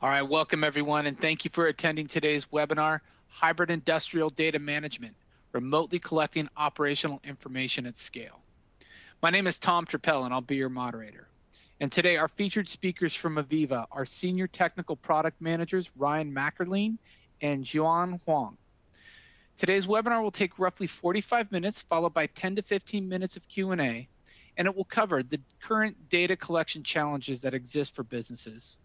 All right, welcome everyone, and thank you for attending today's webinar, Hybrid Industrial Data Management, Remotely Collecting Operational Information at Scale. My name is Tom Trappell, and I'll be your moderator. And today, our featured speakers from AVEVA are Senior Technical Product Managers Ryan Mackerline and Juan Huang. Today's webinar will take roughly 45 minutes, followed by 10 to 15 minutes of Q&A, and it will cover the current data collection challenges that exist for businesses,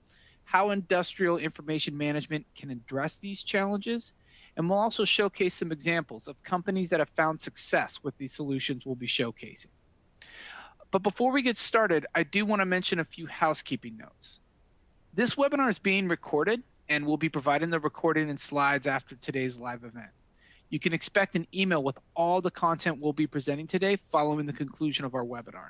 how industrial information management can address these challenges, and we'll also showcase some examples of companies that have found success with these solutions we'll be showcasing. But before we get started, I do want to mention a few housekeeping notes. This webinar is being recorded, and we'll be providing the recording and slides after today's live event. You can expect an email with all the content we'll be presenting today following the conclusion of our webinar.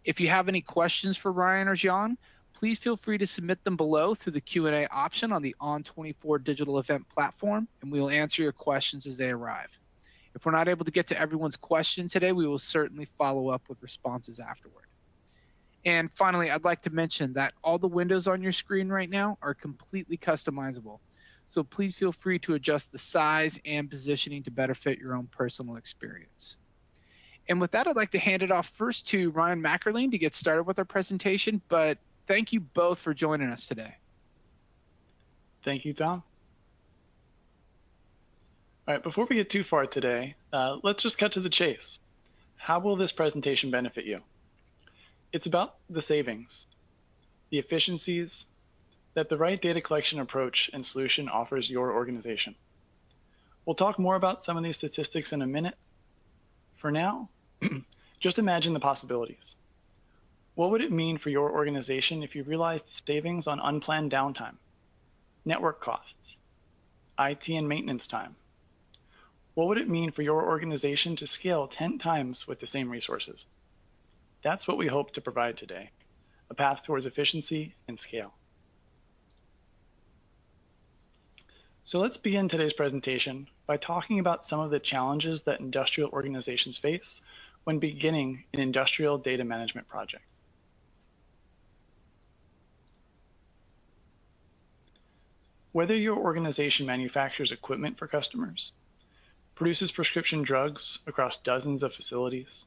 If you have any questions for Ryan or John, please feel free to submit them below through the Q&A option on the On24 digital event platform, and we will answer your questions as they arrive. If we're not able to get to everyone's question today, we will certainly follow up with responses afterward. And finally, I'd like to mention that all the windows on your screen right now are completely customizable. So please feel free to adjust the size and positioning to better fit your own personal experience. And with that, I'd like to hand it off first to Ryan Mackerline to get started with our presentation, but thank you both for joining us today. Thank you, Tom. All right, before we get too far today, let's just cut to the chase. How will this presentation benefit you? It's about the savings, the efficiencies that the right data collection approach and solution offers your organization. We'll talk more about some of these statistics in a minute. For now, just imagine the possibilities. What would it mean for your organization if you realized savings on unplanned downtime, network costs, IT and maintenance time? What would it mean for your organization to scale 10 times with the same resources? That's what we hope to provide today, a path towards efficiency and scale. So let's begin today's presentation by talking about some of the challenges that industrial organizations face when beginning an industrial data management project. Whether your organization manufactures equipment for customers, produces prescription drugs across dozens of facilities,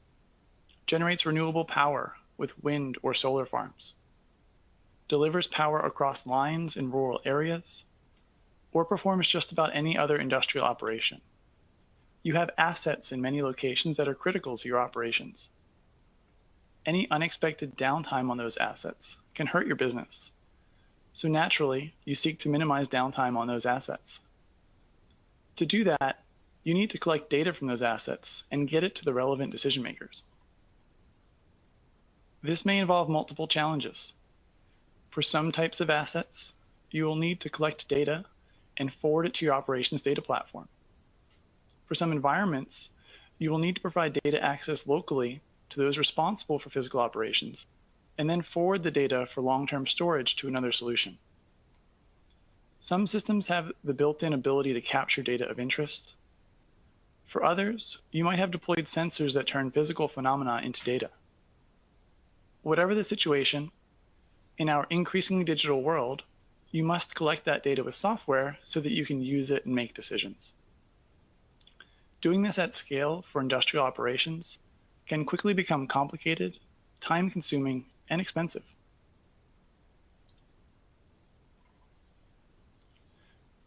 generates renewable power with wind or solar farms, delivers power across lines in rural areas, or performs just about any other industrial operation, you have assets in many locations that are critical to your operations. Any unexpected downtime on those assets can hurt your business. So naturally, you seek to minimize downtime on those assets. To do that, you need to collect data from those assets and get it to the relevant decision makers. This may involve multiple challenges. For some types of assets, you will need to collect data and forward it to your operations data platform. For some environments, you will need to provide data access locally to those responsible for physical operations, and then forward the data for long-term storage to another solution. Some systems have the built-in ability to capture data of interest. For others, you might have deployed sensors that turn physical phenomena into data. Whatever the situation, in our increasingly digital world, you must collect that data with software so that you can use it and make decisions. Doing this at scale for industrial operations can quickly become complicated, time-consuming, and expensive.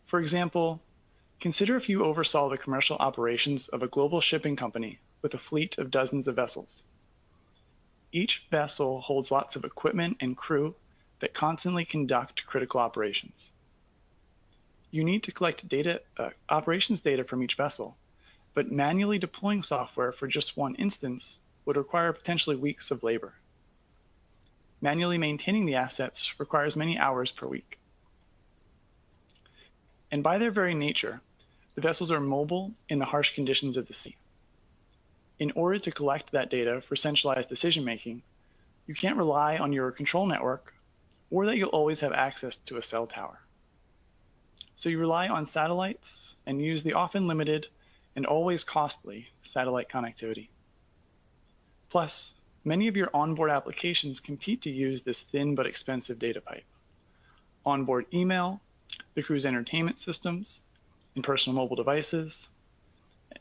For example, consider if you oversaw the commercial operations of a global shipping company with a fleet of dozens of vessels. Each vessel holds lots of equipment and crew that constantly conduct critical operations. You need to collect operations data from each vessel, but manually deploying software for just one instance would require potentially weeks of labor. Manually maintaining the assets requires many hours per week. And by their very nature, the vessels are mobile in the harsh conditions of the sea. In order to collect that data for centralized decision-making, you can't rely on your control network or that you'll always have access to a cell tower. So you rely on satellites and use the often limited and always costly satellite connectivity. Plus, many of your onboard applications compete to use this thin but expensive data pipe. onboard email, the crew's entertainment systems, and personal mobile devices,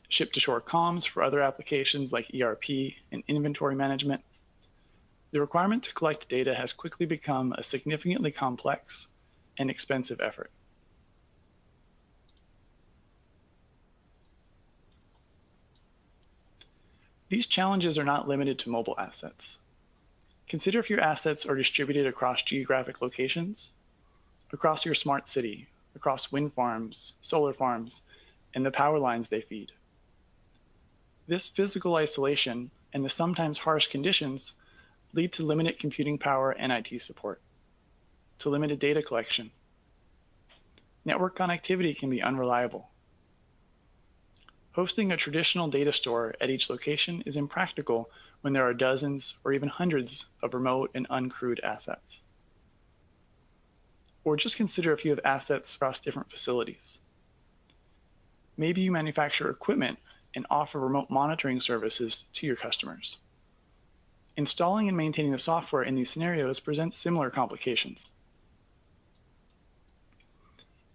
ship-to-shore comms for other applications like ERP and inventory management. The requirement to collect data has quickly become a significantly complex and expensive effort. These challenges are not limited to mobile assets. Consider if your assets are distributed across geographic locations, across your smart city, across wind farms, solar farms, and the power lines they feed. This physical isolation and the sometimes harsh conditions lead to limited computing power and IT support, to limited data collection. Network connectivity can be unreliable. Hosting a traditional data store at each location is impractical when there are dozens or even hundreds of remote and uncrewed assets. Or just consider if you have assets across different facilities. Maybe you manufacture equipment and offer remote monitoring services to your customers. Installing and maintaining the software in these scenarios presents similar complications.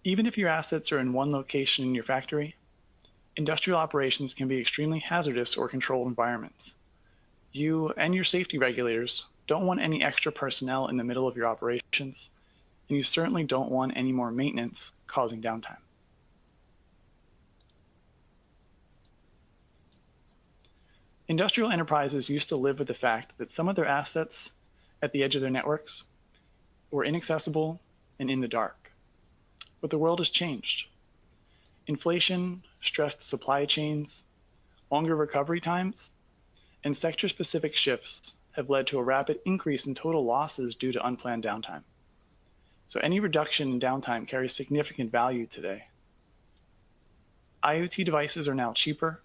Even if your assets are in one location in your factory, industrial operations can be extremely hazardous or controlled environments. You and your safety regulators don't want any extra personnel in the middle of your operations, and you certainly don't want any more maintenance causing downtime. Industrial enterprises used to live with the fact that some of their assets at the edge of their networks were inaccessible and in the dark. But the world has changed. Inflation, stressed supply chains, longer recovery times, and sector-specific shifts have led to a rapid increase in total losses due to unplanned downtime. So any reduction in downtime carries significant value today. IoT devices are now cheaper,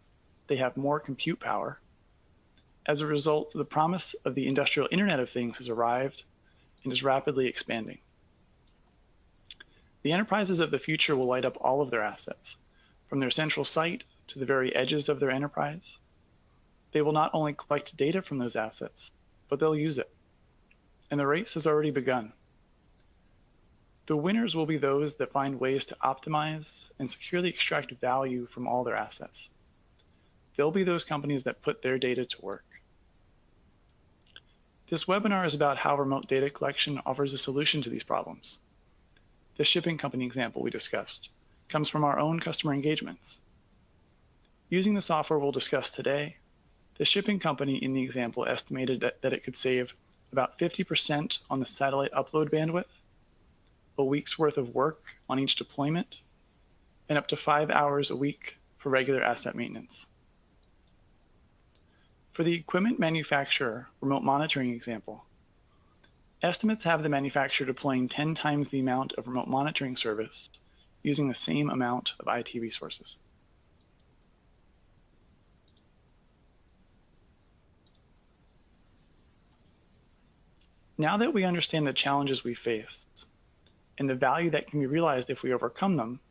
they have more compute power. As a result, the promise of the industrial Internet of Things has arrived and is rapidly expanding. The enterprises of the future will light up all of their assets, from their central site to the very edges of their enterprise. They will not only collect data from those assets, but they'll use it. And the race has already begun. The winners will be those that find ways to optimize and securely extract value from all their assets. They'll be those companies that put their data to work. This webinar is about how remote data collection offers a solution to these problems. The shipping company example we discussed comes from our own customer engagements. Using the software we'll discuss today, the shipping company in the example estimated that it could save about 50% on the satellite upload bandwidth, a week's worth of work on each deployment, and up to 5 hours a week for regular asset maintenance. For the equipment manufacturer remote monitoring example, estimates have the manufacturer deploying 10 times the amount of remote monitoring service using the same amount of IT resources. Now that we understand the challenges we face and the value that can be realized if we overcome them,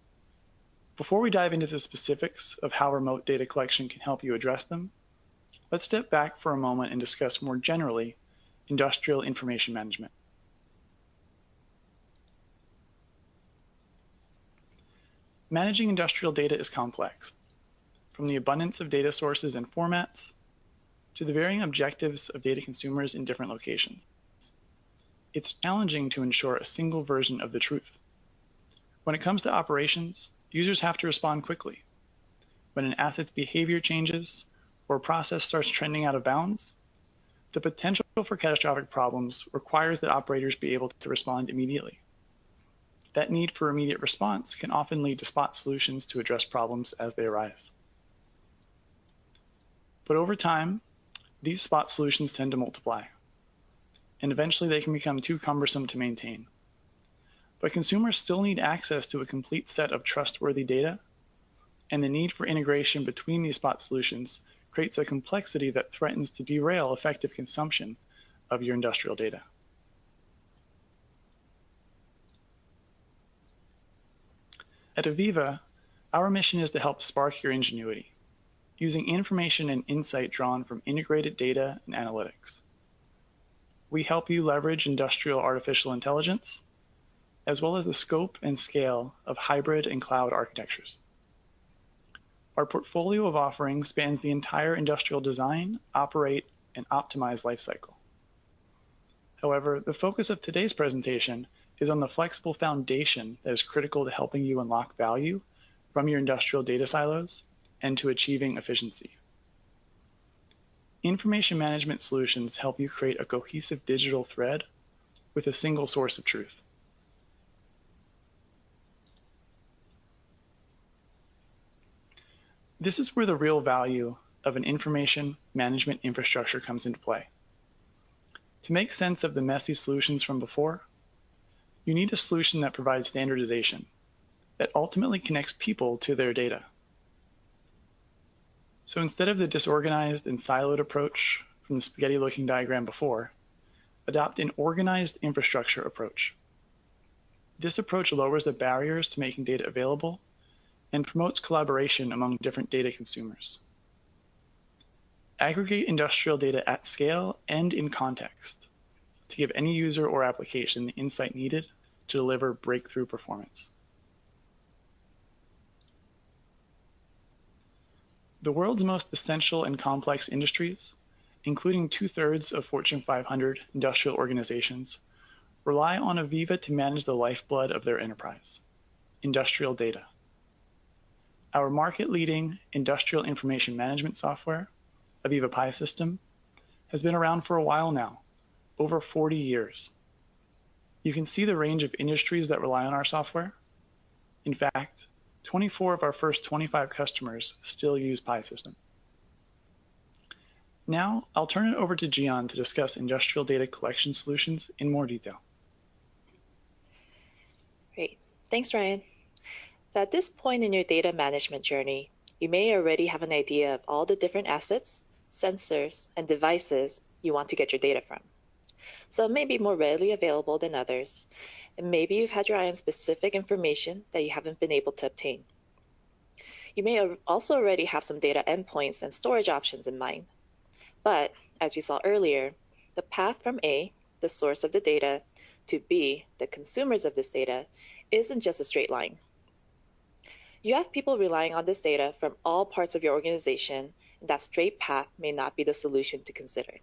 before we dive into the specifics of how remote data collection can help you address them, let's step back for a moment and discuss more generally industrial information management. Managing industrial data is complex, from the abundance of data sources and formats to the varying objectives of data consumers in different locations. It's challenging to ensure a single version of the truth. When it comes to operations, users have to respond quickly. When an asset's behavior changes or a process starts trending out of bounds, the potential for catastrophic problems requires that operators be able to respond immediately. That need for immediate response can often lead to spot solutions to address problems as they arise. But over time, these spot solutions tend to multiply, and eventually they can become too cumbersome to maintain. But consumers still need access to a complete set of trustworthy data, and the need for integration between these spot solutions creates a complexity that threatens to derail effective consumption of your industrial data. At Aviva, our mission is to help spark your ingenuity, using information and insight drawn from integrated data and analytics. We help you leverage industrial artificial intelligence, as well as the scope and scale of hybrid and cloud architectures. Our portfolio of offerings spans the entire industrial design, operate, and optimize lifecycle. However, the focus of today's presentation is on the flexible foundation that is critical to helping you unlock value from your industrial data silos and to achieving efficiency. Information management solutions help you create a cohesive digital thread with a single source of truth. This is where the real value of an information management infrastructure comes into play. To make sense of the messy solutions from before, you need a solution that provides standardization, that ultimately connects people to their data. So instead of the disorganized and siloed approach from the spaghetti-looking diagram before, adopt an organized infrastructure approach. This approach lowers the barriers to making data available and promotes collaboration among different data consumers. Aggregate industrial data at scale and in context to give any user or application the insight needed to deliver breakthrough performance. The world's most essential and complex industries, including 2/3 of Fortune 500 industrial organizations, rely on Aviva to manage the lifeblood of their enterprise, industrial data. Our market-leading industrial information management software, Aviva PiSystem, has been around for a while now, over 40 years. You can see the range of industries that rely on our software. In fact, 24 of our first 25 customers still use PiSystem. Now, I'll turn it over to Gian to discuss industrial data collection solutions in more detail. Great. Thanks, Ryan. So at this point in your data management journey, you may already have an idea of all the different assets, sensors, and devices you want to get your data from. Some may be more readily available than others, and maybe you've had your eye on specific information that you haven't been able to obtain. You may also already have some data endpoints and storage options in mind. But as we saw earlier, the path from A, the source of the data, to B, the consumers of this data, isn't just a straight line. You have people relying on this data from all parts of your organization, and that straight path may not be the solution to consider.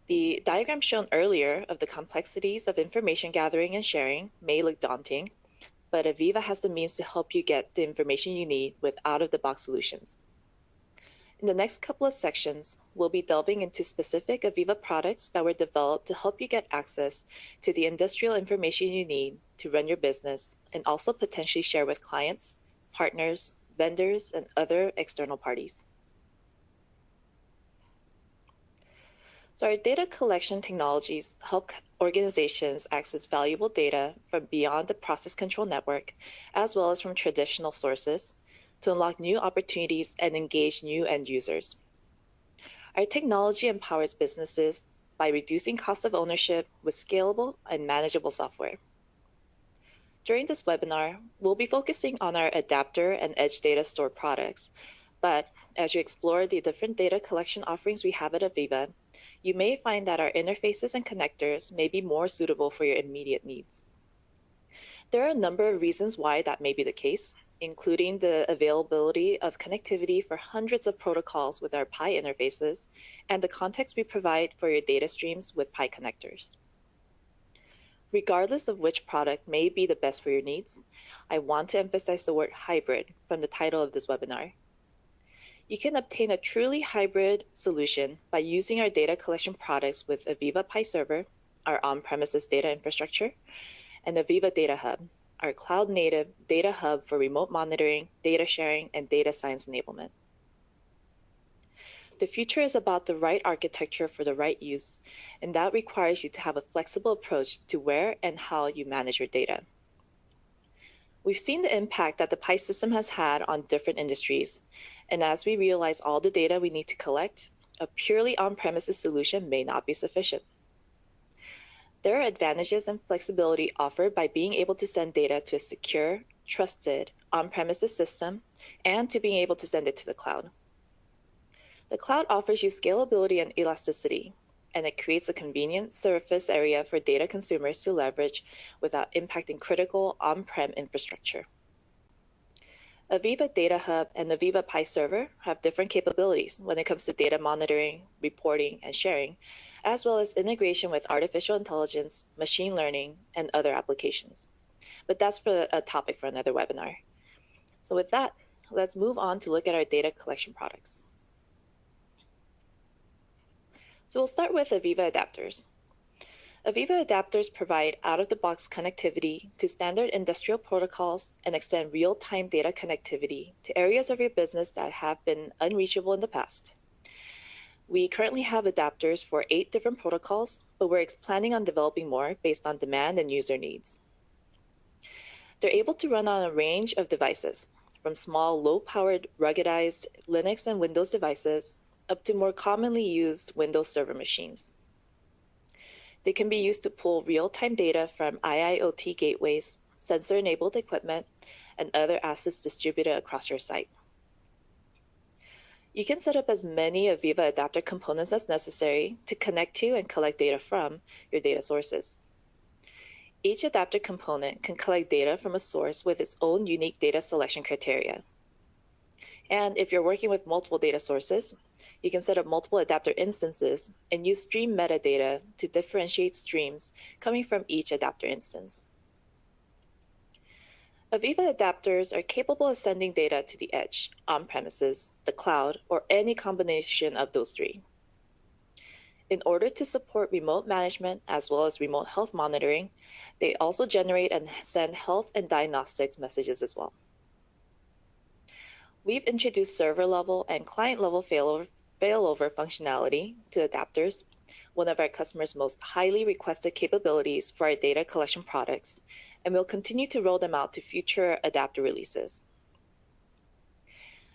The diagram shown earlier of the complexities of information gathering and sharing may look daunting, but Aviva has the means to help you get the information you need with out-of-the-box solutions. In the next couple of sections, we'll be delving into specific Aviva products that were developed to help you get access to the industrial information you need to run your business and also potentially share with clients, partners, vendors, and other external parties. So our data collection technologies help organizations access valuable data from beyond the process control network, as well as from traditional sources, to unlock new opportunities and engage new end users. Our technology empowers businesses by reducing cost of ownership with scalable and manageable software. During this webinar, we'll be focusing on our adapter and edge data store products, but as you explore the different data collection offerings we have at Aviva, you may find that our interfaces and connectors may be more suitable for your immediate needs. There are a number of reasons why that may be the case, including the availability of connectivity for hundreds of protocols with our Pi interfaces and the context we provide for your data streams with Pi connectors. Regardless of which product may be the best for your needs, I want to emphasize the word hybrid from the title of this webinar. You can obtain a truly hybrid solution by using our data collection products with Aviva Pi Server, our on-premises data infrastructure, and Aviva Data Hub, our cloud-native data hub for remote monitoring, data sharing, and data science enablement. The future is about the right architecture for the right use, and that requires you to have a flexible approach to where and how you manage your data. We've seen the impact that the Pi system has had on different industries, and as we realize all the data we need to collect, a purely on-premises solution may not be sufficient. There are advantages and flexibility offered by being able to send data to a secure, trusted on-premises system and to being able to send it to the cloud. The cloud offers you scalability and elasticity. and it creates a convenient surface area for data consumers to leverage without impacting critical on-prem infrastructure. Aviva Data Hub and Aviva Pi Server have different capabilities when it comes to data monitoring, reporting, and sharing, as well as integration with artificial intelligence, machine learning, and other applications. But that's for a topic for another webinar. So with that, let's move on to look at our data collection products. So we'll start with Aviva adapters. Aviva adapters provide out-of-the-box connectivity to standard industrial protocols and extend real-time data connectivity to areas of your business that have been unreachable in the past. We currently have adapters for 8 different protocols, but we're planning on developing more based on demand and user needs. They're able to run on a range of devices, from small, low-powered, ruggedized Linux and Windows devices up to more commonly used Windows Server machines. They can be used to pull real-time data from IIoT gateways, sensor-enabled equipment, and other assets distributed across your site. You can set up as many Aviva adapter components as necessary to connect to and collect data from your data sources. Each adapter component can collect data from a source with its own unique data selection criteria. And if you're working with multiple data sources, you can set up multiple adapter instances and use stream metadata to differentiate streams coming from each adapter instance. Aviva adapters are capable of sending data to the edge, on-premises, the cloud, or any combination of those 3. In order to support remote management as well as remote health monitoring, they also generate and send health and diagnostics messages as well. We've introduced server-level and client-level failover functionality to adapters, one of our customers' most highly requested capabilities for our data collection products, and we'll continue to roll them out to future adapter releases.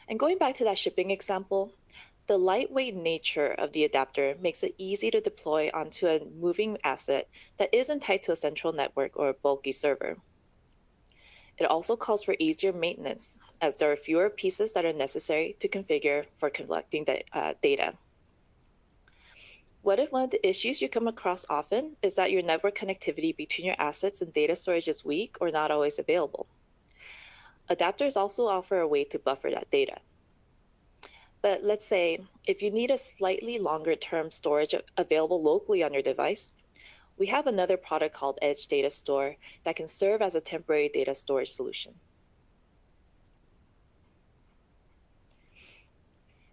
And going back to that shipping example, the lightweight nature of the adapter makes it easy to deploy onto a moving asset that isn't tied to a central network or a bulky server. It also calls for easier maintenance, as there are fewer pieces that are necessary to configure for collecting the data. What if one of the issues you come across often is that your network connectivity between your assets and data storage is weak or not always available? Adapters also offer a way to buffer that data. But let's say if you need a slightly longer term storage available locally on your device, we have another product called Edge Data Store that can serve as a temporary data storage solution.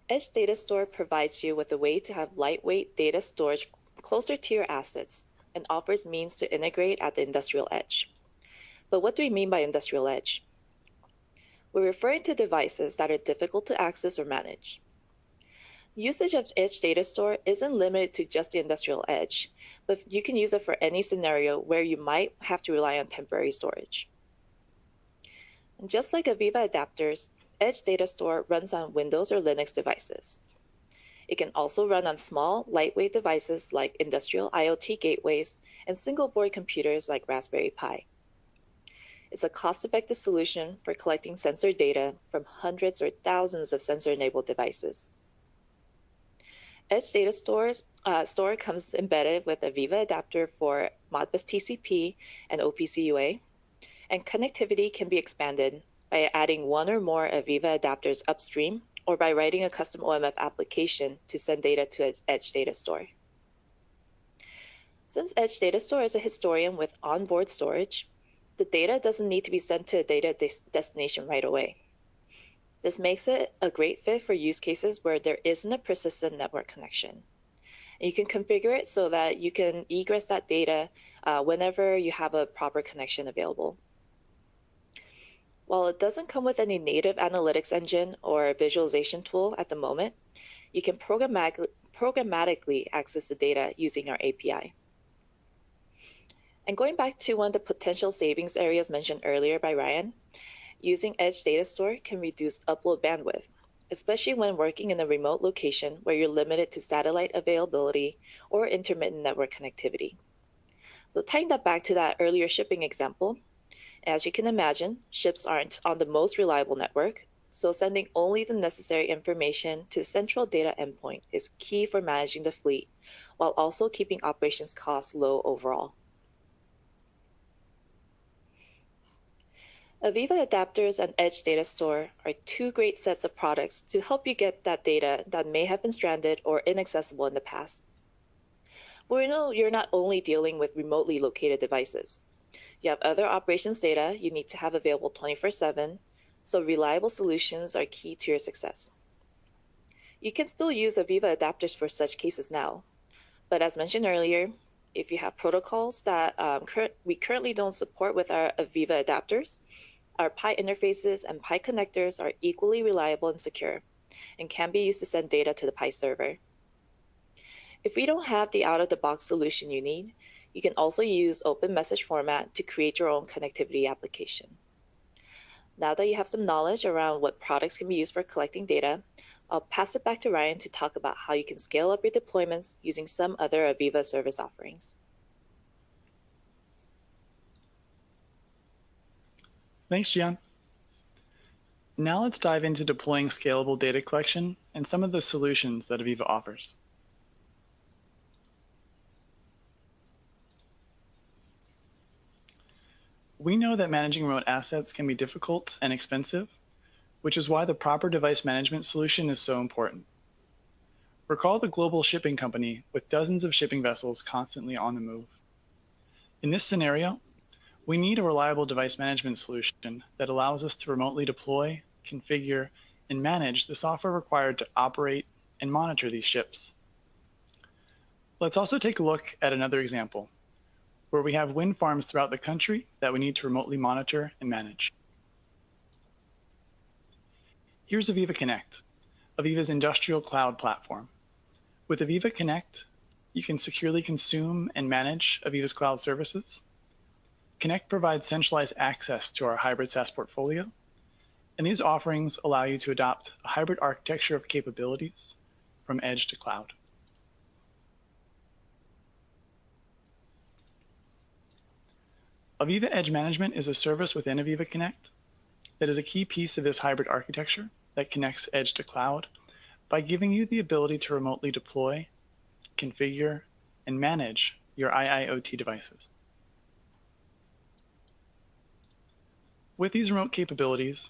Edge Data Store provides you with a way to have lightweight data storage closer to your assets and offers means to integrate at the industrial edge. But what do we mean by industrial edge? We're referring to devices that are difficult to access or manage. Usage of Edge Data Store isn't limited to just the industrial edge, but you can use it for any scenario where you might have to rely on temporary storage. And just like Aviva adapters, Edge Data Store runs on Windows or Linux devices. It can also run on small, lightweight devices like industrial IoT gateways and single-board computers like Raspberry Pi. It's a cost-effective solution for collecting sensor data from hundreds or thousands of sensor-enabled devices. Edge Data Store comes embedded with Aviva adapter for Modbus TCP and OPC UA, and connectivity can be expanded by adding one or more Aviva adapters upstream or by writing a custom OMF application to send data to Edge Data Store. Since Edge Data Store is a historian with onboard storage, the data doesn't need to be sent to a data destination right away. This makes it a great fit for use cases where there isn't a persistent network connection. And you can configure it so that you can egress that data whenever you have a proper connection available. While it doesn't come with any native analytics engine or visualization tool at the moment, you can programmatically access the data using our API. And going back to one of the potential savings areas mentioned earlier by Ryan, using Edge Data Store can reduce upload bandwidth, especially when working in a remote location where you're limited to satellite availability or intermittent network connectivity. So tying that back to that earlier shipping example, as you can imagine, ships aren't on the most reliable network, so sending only the necessary information to the central data endpoint is key for managing the fleet while also keeping operations costs low overall. Aviva Adapters and Edge Data Store are two great sets of products to help you get that data that may have been stranded or inaccessible in the past. But we know you're not only dealing with remotely located devices. You have other operations data you need to have available 24/7, so reliable solutions are key to your success. You can still use Aviva adapters for such cases now, but as mentioned earlier, if you have protocols that we currently don't support with our Aviva adapters, our Pi interfaces and Pi connectors are equally reliable and secure and can be used to send data to the Pi server. If we don't have the out-of-the-box solution you need, you can also use open message format to create your own connectivity application. Now that you have some knowledge around what products can be used for collecting data, I'll pass it back to Ryan to talk about how you can scale up your deployments using some other Aviva service offerings. Thanks, Jian. Now let's dive into deploying scalable data collection and some of the solutions that Aviva offers. We know that managing remote assets can be difficult and expensive, which is why the proper device management solution is so important. Recall the global shipping company with dozens of shipping vessels constantly on the move. In this scenario, we need a reliable device management solution that allows us to remotely deploy, configure, and manage the software required to operate and monitor these ships. Let's also take a look at another example, where we have wind farms throughout the country that we need to remotely monitor and manage. Here's Aviva Connect, Aviva's industrial cloud platform. With Aviva Connect, you can securely consume and manage Aviva's cloud services. Connect provides centralized access to our hybrid SaaS portfolio, and these offerings allow you to adopt a hybrid architecture of capabilities from edge to cloud. Aviva Edge Management is a service within Aviva Connect that is a key piece of this hybrid architecture that connects edge to cloud by giving you the ability to remotely deploy, configure, and manage your IIoT devices. With these remote capabilities,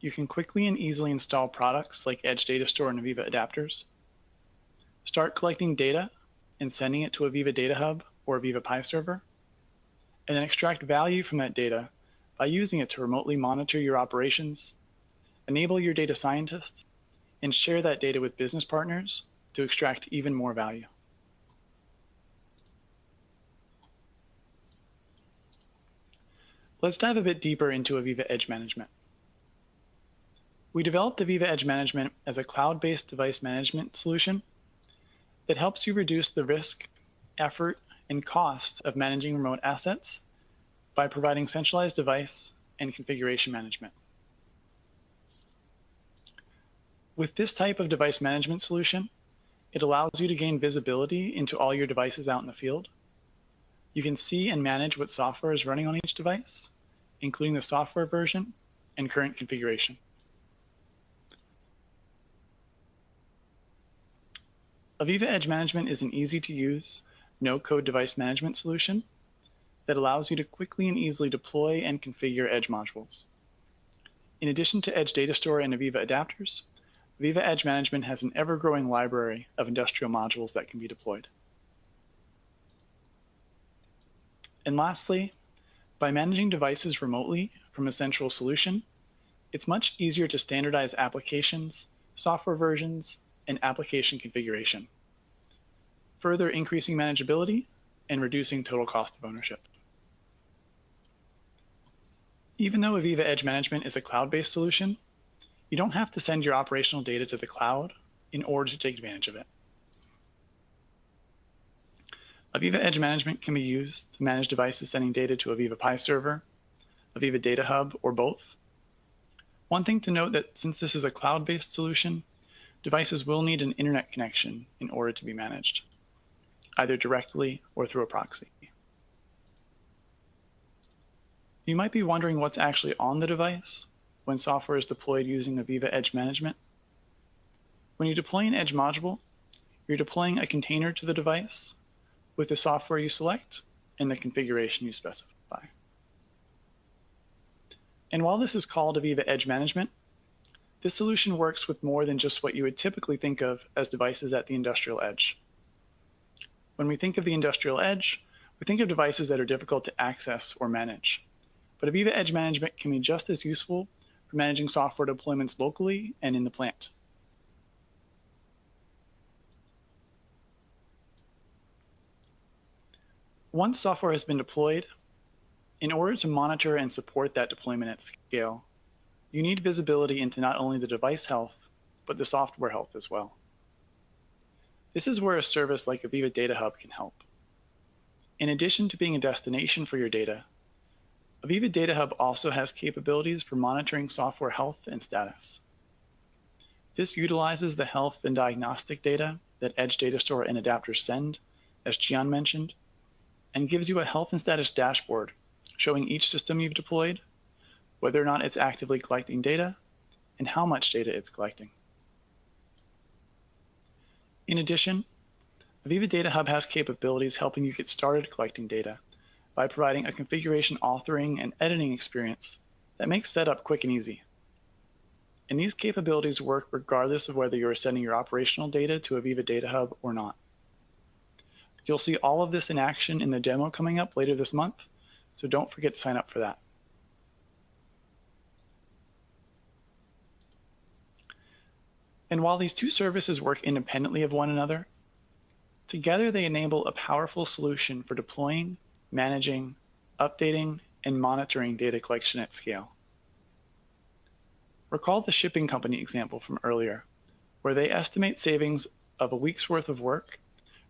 you can quickly and easily install products like Edge Data Store and Aviva adapters, start collecting data and sending it to Aviva Data Hub or Aviva Pi server, and then extract value from that data by using it to remotely monitor your operations, enable your data scientists, and share that data with business partners to extract even more value. Let's dive a bit deeper into Aviva Edge Management. We developed Aviva Edge Management as a cloud-based device management solution that helps you reduce the risk, effort, and cost of managing remote assets by providing centralized device and configuration management. With this type of device management solution, it allows you to gain visibility into all your devices out in the field. You can see and manage what software is running on each device, including the software version and current configuration. Aviva Edge Management is an easy-to-use, no-code device management solution that allows you to quickly and easily deploy and configure Edge modules. In addition to Edge Data Store and Aviva adapters, Aviva Edge Management has an ever-growing library of industrial modules that can be deployed. And lastly, by managing devices remotely from a central solution, it's much easier to standardize applications, software versions, and application configuration, further increasing manageability and reducing total cost of ownership. Even though Aviva Edge Management is a cloud-based solution, you don't have to send your operational data to the cloud in order to take advantage of it. Aviva Edge Management can be used to manage devices sending data to Aviva Pi server, Aviva Data Hub, or both. One thing to note that since this is a cloud-based solution, devices will need an internet connection in order to be managed, either directly or through a proxy. You might be wondering what's actually on the device when software is deployed using Aviva Edge Management. When you deploy an Edge module, You're deploying a container to the device with the software you select and the configuration you specify. And while this is called Aviva Edge Management, this solution works with more than just what you would typically think of as devices at the industrial edge. When we think of the industrial edge, we think of devices that are difficult to access or manage. But Aviva Edge Management can be just as useful for managing software deployments locally and in the plant. Once software has been deployed, in order to monitor and support that deployment at scale, you need visibility into not only the device health, but the software health as well. This is where a service like Aviva Data Hub can help. In addition to being a destination for your data, Aviva Data Hub also has capabilities for monitoring software health and status. This utilizes the health and diagnostic data that Edge Data Store and adapters send, as Gian mentioned, and gives you a health and status dashboard showing each system you've deployed, whether or not it's actively collecting data, and how much data it's collecting. In addition, Aviva Data Hub has capabilities helping you get started collecting data by providing a configuration authoring and editing experience that makes setup quick and easy. And these capabilities work regardless of whether you're sending your operational data to Aviva Data Hub or not. You'll see all of this in action in the demo coming up later this month, so don't forget to sign up for that. And while these two services work independently of one another, together they enable a powerful solution for deploying, managing, updating, and monitoring data collection at scale. Recall the shipping company example from earlier, where they estimate savings of a week's worth of work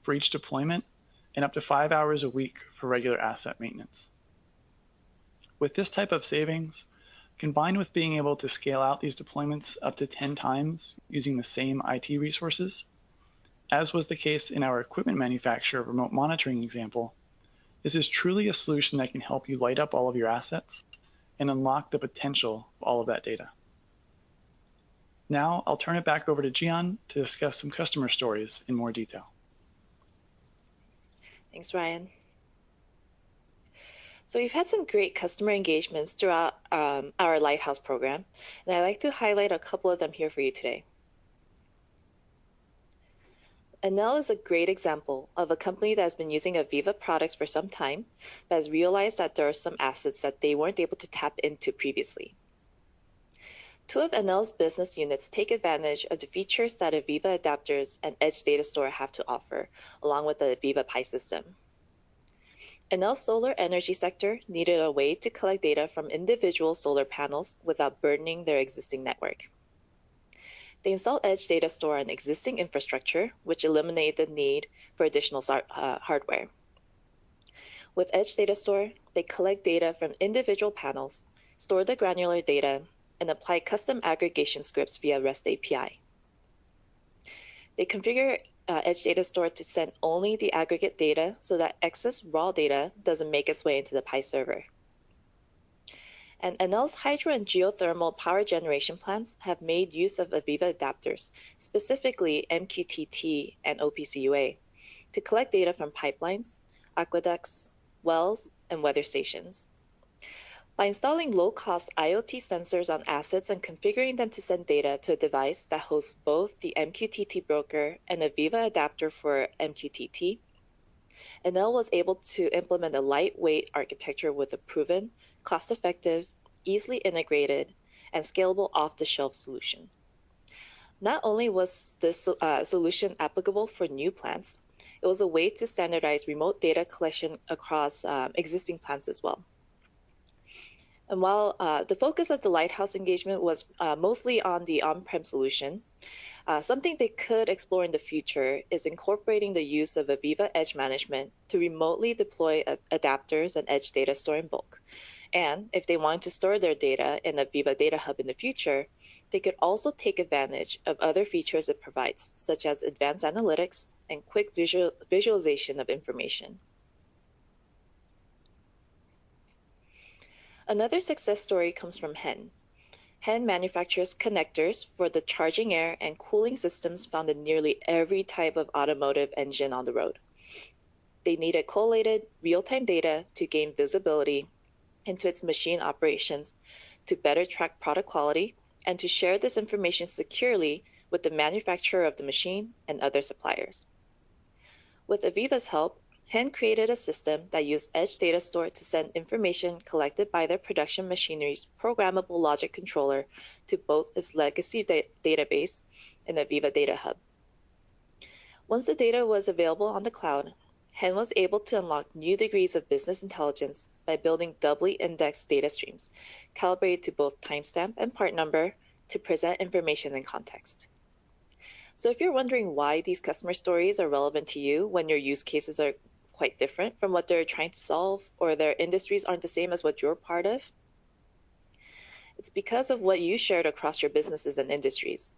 for each deployment and up to 5 hours a week for regular asset maintenance. With this type of savings, combined with being able to scale out these deployments up to 10 times using the same IT resources, as was the case in our equipment manufacturer remote monitoring example, this is truly a solution that can help you light up all of your assets and unlock the potential of all of that data. Now, I'll turn it back over to Gian to discuss some customer stories in more detail. Thanks, Ryan. So we've had some great customer engagements throughout our Lighthouse program, and I'd like to highlight a couple of them here for you today. Enel is a great example of a company that has been using Aviva products for some time, but has realized that there are some assets that they weren't able to tap into previously. Two of Enel's business units take advantage of the features that Aviva adapters and Edge Data Store have to offer, along with the Aviva Pi system. Enel's solar energy sector needed a way to collect data from individual solar panels without burdening their existing network. They installed Edge Data Store on existing infrastructure, which eliminated the need for additional hardware. With Edge Data Store, they collect data from individual panels, store the granular data, and apply custom aggregation scripts via REST API. They configure Edge Data Store to send only the aggregate data so that excess raw data doesn't make its way into the Pi server. And Enel's hydro and geothermal power generation plants have made use of Aviva adapters, specifically MQTT and OPC-UA, to collect data from pipelines, aqueducts, wells, and weather stations. By installing low-cost IoT sensors on assets and configuring them to send data to a device that hosts both the MQTT broker and Aviva adapter for MQTT, Enel was able to implement a lightweight architecture with a proven, cost-effective, easily integrated, and scalable off-the-shelf solution. Not only was this solution applicable for new plants, it was a way to standardize remote data collection across existing plants as well. And while the focus of the Lighthouse engagement was mostly on the on-prem solution, something they could explore in the future is incorporating the use of Aviva Edge Management to remotely deploy adapters and Edge Data Store in bulk. And if they want to store their data in Aviva Data Hub in the future, they could also take advantage of other features it provides, such as advanced analytics and quick visualization of information. Another success story comes from HEN. Hen manufactures connectors for the charging air and cooling systems found in nearly every type of automotive engine on the road. They needed collated, real-time data to gain visibility into its machine operations, to better track product quality, and to share this information securely with the manufacturer of the machine and other suppliers. With Aviva's help, Hen created a system that used Edge Data Store to send information collected by their production machinery's programmable logic controller to both its legacy database and Aviva Data Hub. Once the data was available on the cloud, Hen was able to unlock new degrees of business intelligence by building doubly indexed data streams, calibrated to both timestamp and part number to present information in context. So if you're wondering why these customer stories are relevant to you when your use cases are quite different from what they're trying to solve, or their industries aren't the same as what you're part of, it's because of what you shared across your businesses and industries.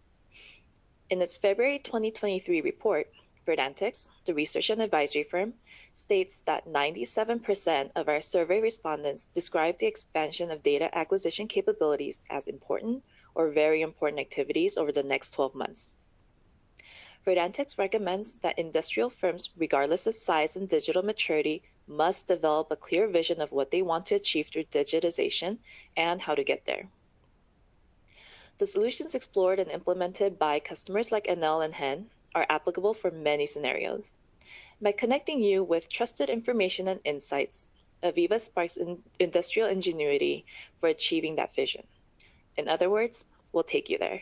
In its February 2023 report, Verdantix, the research and advisory firm, states that 97% of our survey respondents described the expansion of data acquisition capabilities as important or very important activities over the next 12 months. Verdantix recommends that industrial firms, regardless of size and digital maturity, must develop a clear vision of what they want to achieve through digitization and how to get there. The solutions explored and implemented by customers like Enel and Hen are applicable for many scenarios. By connecting you with trusted information and insights, Aviva sparks industrial ingenuity for achieving that vision. In other words, we'll take you there.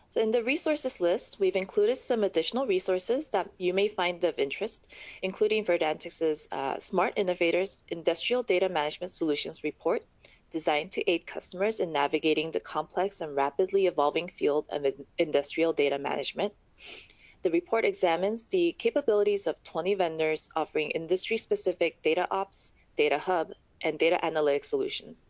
So in the resources list, we've included some additional resources that you may find of interest, including Verdantix's Smart Innovators Industrial Data Management Solutions report, designed to aid customers in navigating the complex and rapidly evolving field of industrial data management. The report examines the capabilities of 20 vendors offering industry-specific data ops, data hub, and data analytics solutions.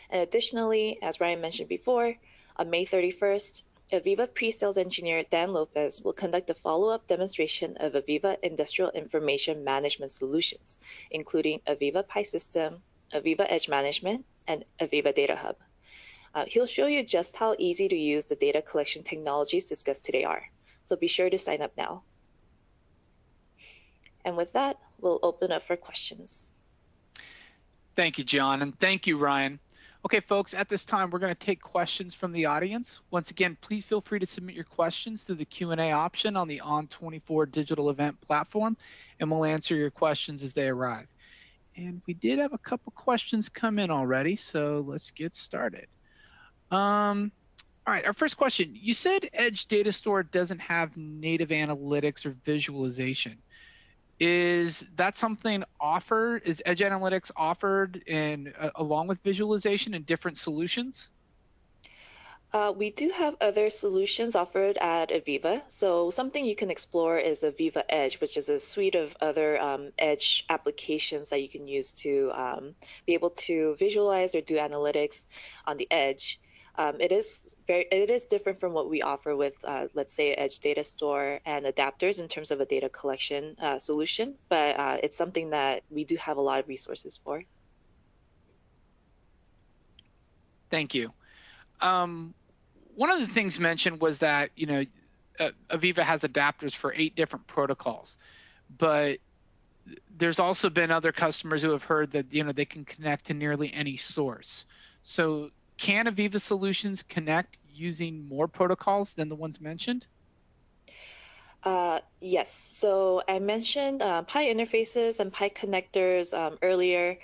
And additionally, as Ryan mentioned before, on May 31st, Aviva pre-sales engineer Dan Lopez will conduct a follow-up demonstration of Aviva Industrial Information Management Solutions, including Aviva Pi System, Aviva Edge Management, and Aviva Data Hub. He'll show you just how easy to use the data collection technologies discussed today are, so be sure to sign up now. And with that, we'll open up for questions. Thank you, John, and thank you, Ryan. Okay, folks, at this time, we're going to take questions from the audience. Once again, please feel free to submit your questions through the Q&A option on the On24 digital event platform, and we'll answer your questions as they arrive. And we did have a couple questions come in already, so let's get started. All right, our first question. You said Edge Data Store doesn't have native analytics or visualization. Is that something offered? Is Edge Analytics offered in along with visualization in different solutions? We do have other solutions offered at Aviva. So something you can explore is Aviva Edge, which is a suite of other Edge applications that you can use to be able to visualize or do analytics on the edge. It is different from what we offer with, let's say, Edge Data Store and adapters in terms of a data collection solution, but it's something that we do have a lot of resources for. Thank you. One of the things mentioned was that, Aviva has adapters for 8 different protocols, but there's also been other customers who have heard that, they can connect to nearly any source. So can Aviva solutions connect using more protocols than the ones mentioned? Yes. So I mentioned Pi interfaces and Pi connectors earlier.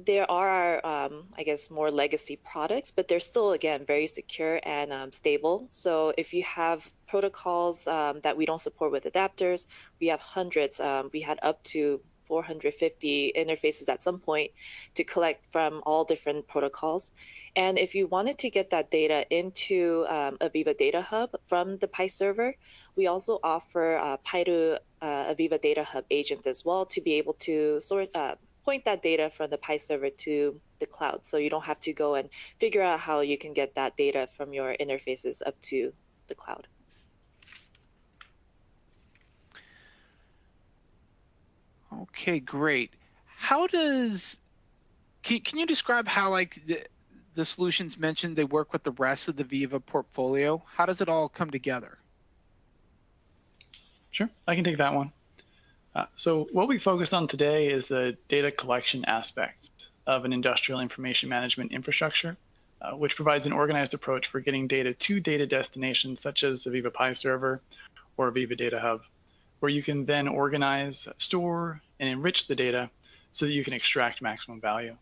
There are, I guess, more legacy products, but they're still, again, very secure and stable. So if you have protocols that we don't support with adapters, we have hundreds. We had up to 450 interfaces at some point to collect from all different protocols. And if you wanted to get that data into Aviva Data Hub from the Pi server, we also offer Pi to Aviva Data Hub agent as well to be able to point that data from the Pi server to the cloud. So you don't have to go and figure out how you can get that data from your interfaces up to the cloud. Okay, great. how does, can you describe how like the solutions mentioned they work with the rest of the Veeva portfolio? How does it all come together? Sure, I can take that one. So what we focused on today is the data collection aspect of an industrial information management infrastructure, which provides an organized approach for getting data to data destinations such as the Veeva Pi server or Veeva Data Hub, where you can then organize, store, and enrich the data so that you can extract maximum value.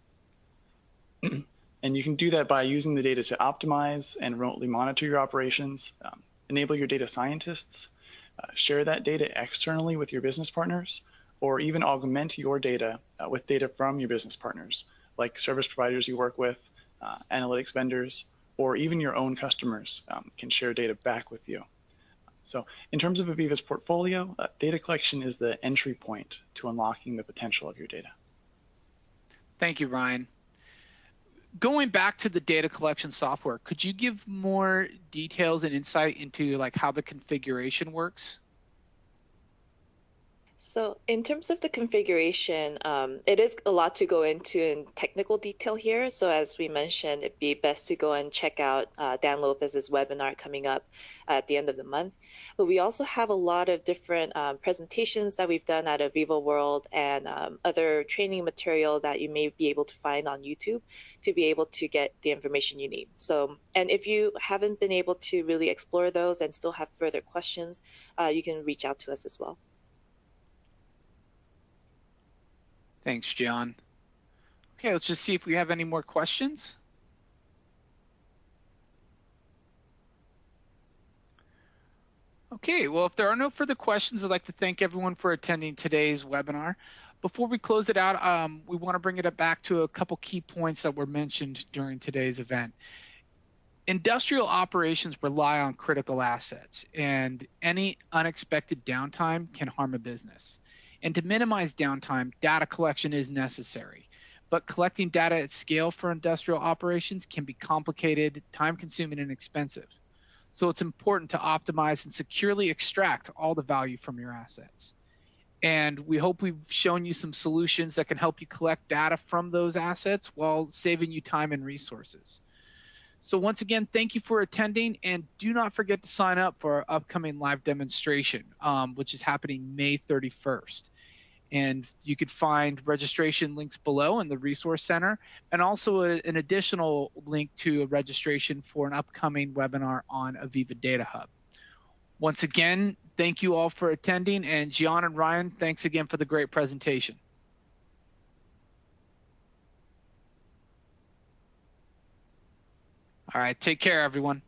And you can do that by using the data to optimize and remotely monitor your operations, enable your data scientists, share that data externally with your business partners, or even augment your data with data from your business partners, like service providers you work with, analytics vendors, or even your own customers can share data back with you. So in terms of Veeva's portfolio, data collection is the entry point to unlocking the potential of your data. Thank you, Ryan. Going back to the data collection software, could you give more details and insight into like how the configuration works? So in terms of the configuration, it is a lot to go into in technical detail here. So as we mentioned, it'd be best to go and check out Dan Lopez's webinar coming up at the end of the month. But we also have a lot of different presentations that we've done at Veeva World and other training material that you may be able to find on YouTube to be able to get the information you need. So, and if you haven't been able to really explore those and still have further questions, you can reach out to us as well. Thanks, John. Okay, let's just see if we have any more questions. Okay, well, if there are no further questions, I'd like to thank everyone for attending today's webinar. Before we close it out, we want to bring it back to a couple key points that were mentioned during today's event. Industrial operations rely on critical assets, and any unexpected downtime can harm a business. And to minimize downtime, data collection is necessary. But collecting data at scale for industrial operations can be complicated, time-consuming, and expensive. So it's important to optimize and securely extract all the value from your assets. And we hope we've shown you some solutions that can help you collect data from those assets while saving you time and resources. So once again, thank you for attending, and do not forget to sign up for our upcoming live demonstration, which is happening May 31st. And you could find registration links below in the Resource Center, and also an additional link to a registration for an upcoming webinar on Veeva Data Hub. Once again, thank you all for attending, and Gian and Ryan, thanks again for the great presentation. All right, take care, everyone.